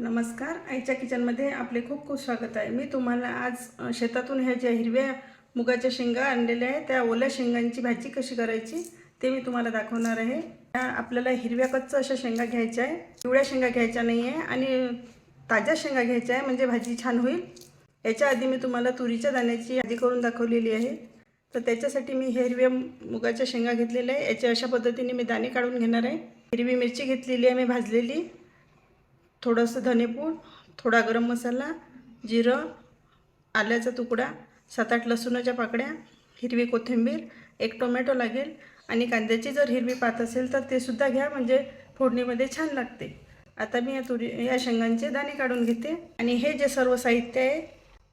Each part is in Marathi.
नमस्कार, आईच्या किचनमध्ये आपले खूप खूप स्वागत आहे। मी तुम्हाला आज शेतातून ह्या ज्या हिरव्या मुगाच्या शेंगा आणलेल्या आहेत त्या ओल्या शेंगांची भाजी कशी करायची ते मी तुम्हाला दाखवणार आहे। आपल्याला हिरव्या कच्च्या अशा शेंगा घ्यायच्या आहे, पिवळ्या शेंगा घ्यायच्या नाही आहे आणि ताज्या शेंगा घ्यायच्या आहे, म्हणजे भाजी छान होईल। याच्या आधी मी तुम्हाला तुरीच्या दाण्याची भाजी करून दाखवलेली आहे, तर त्याच्यासाठी मी हिरव्या मुगाच्या शेंगा घेतलेल्या आहे। याच्या अशा पद्धतीने मी दाणे काढून घेणार आहे। हिरवी मिरची घेतलेली आहे मी भाजलेली, थोडंसं धनेपूड, थोडा गरम मसाला, जिरं, आल्याचा तुकडा, 7-8 लसूणाच्या पाकळ्या, हिरवी कोथिंबीर, एक टोमॅटो लागेल आणि कांद्याची जर हिरवी पात असेल तर ते सुद्धा घ्या, म्हणजे फोडणीमध्ये छान लागते। आता मी या शेंगांचे दाणे काढून घेते आणि हे जे सर्व साहित्य आहे,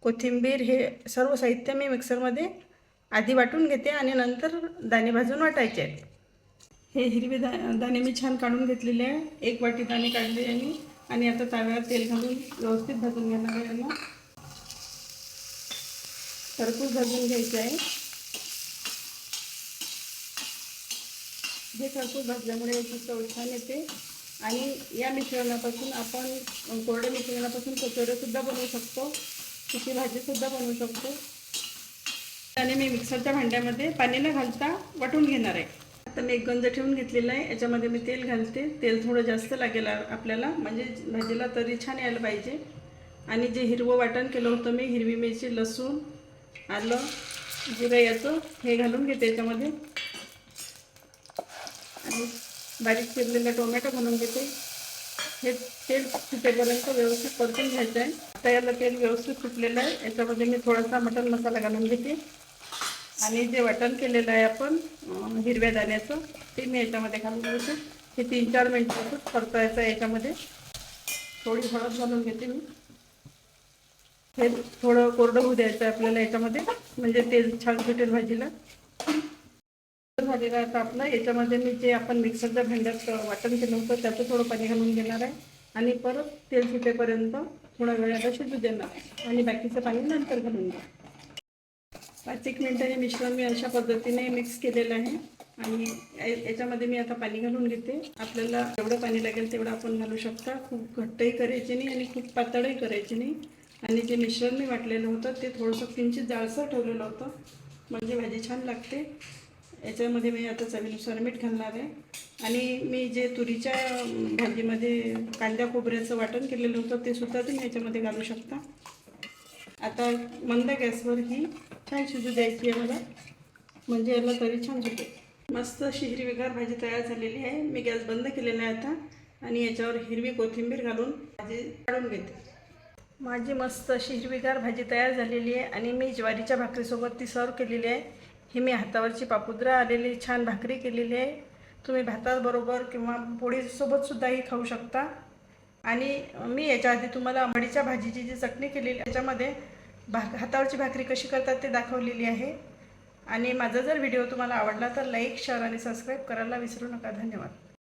कोथिंबीर, हे सर्व साहित्य मी मिक्सरमध्ये आधी वाटून घेते आणि नंतर दाणे भाजून वाटायचे आहेत। हे हिरवे दाणे मी छान काढून घेतलेले आहे, 1 वाटी दाणे काढले आहे मी आणि आता तव्यावर तेल घालून व्यवस्थित भाजून घेणार आहे। यांना खरपूस भाजून घ्यायचे आहे। हे खरपूस भाजल्यामुळे याची चव छान येते आणि या मिश्रणापासून आपण कोरड्या मिश्रणापासून कचोऱ्यासुद्धा बनवू शकतो, सुकी भाजीसुद्धा बनवू शकतो। आणि मी मिक्सरच्या भांड्यामध्ये पाणी न घालता वाटून घेणार आहे। आता मी एक गंज ठेवून घेतलेला आहे, याच्यामध्ये मी तेल घालते। तेल थोडं जास्त लागेल आपल्याला, म्हणजे भाजीला तरी छान यायला पाहिजे। आणि जे हिरवं वाटण केलं होतं मी, हिरवी मिरची, लसूण, आलं, जिरं, याचं हे घालून घेते याच्यामध्ये आणि बारीक चिरलेला टोमॅटो घालून घेते। हे तेल सुटेपर्यंत व्यवस्थित परतून घ्यायचं आहे। आता याला तेल व्यवस्थित सुटलेलं आहे, याच्यामध्ये मी थोडासा मटण मसाला घालून घेते आणि जे वाटण केलेलं आहे आपण हिरव्या दाण्याचं ते मी याच्यामध्ये घालून घेते। हे 3-4 मिनिटातच परतायचं आहे। याच्यामध्ये थोडी हळद घालून घेते मी। हे थोडं कोरडं होऊ द्यायचं आहे आपल्याला याच्यामध्ये, म्हणजे तेल छान सुटेल भाजीला। झालेलं आहे आता आपलं। याच्यामध्ये मी जे आपण मिक्सरच्या भांड्यात वाटण केलं होतं त्याचं थोडं पाणी घालून घेणार आहे आणि परत तेल सुटेपर्यंत थोडा वेळाला शिजू देणार आणि बाकीचं पाणी नंतर घालून द्या। 5-1 मिनिटं हे मिश्रण मी अशा पद्धतीने मिक्स केलेलं आहे आणि याच्यामध्ये मी आता पाणी घालून घेते। आपल्याला जेवढं पाणी लागेल तेवढं आपण घालू शकता, खूप घट्टही करायचे नाही आणि खूप पातळही करायचे नाही। आणि जे मिश्रण मी वाटलेलं होतं ते थोडंसं किंचित जाडसर ठेवलेलं होतं, म्हणजे भाजी छान लागते। याच्यामध्ये मी आता चवीनुसार मीठ घालणार आहे आणि मी जे तुरीच्या भाजीमध्ये कांद्या खोबऱ्याचं वाटण केलेलं होतं ते सुद्धा तुम्ही याच्यामध्ये घालू शकता। आता मंद गॅसवर ही छान शिजू द्यायची आहे मला, म्हणजे याला तरी छान सुटेल। मस्त अशी हिरवीगार भाजी तयार झालेली आहे। मी गॅस बंद केलेला आहे आता आणि याच्यावर हिरवी कोथिंबीर घालून भाजी काढून घेते। माझी मस्त अशी हिरवीगार भाजी तयार झालेली आहे आणि मी ज्वारीच्या भाकरीसोबत ती सर्व केलेली आहे। ही मी हातावरची पापुद्रा आलेली छान भाकरी केलेली आहे। तुम्ही भाताबरोबर किंवा पोळीसोबतसुद्धाही खाऊ शकता। आणि मी याच्या आधी तुम्हाला आंबाडीच्या भाजीची जी चटणी केलेली त्याच्यामध्ये हातावरची भाकरी कशी करतात ते दाखवलेली आहे। आणि माझा जर व्हिडिओ तुम्हाला आवडला तर लाईक, शेअर आणि सबस्क्राईब करायला विसरू नका। धन्यवाद।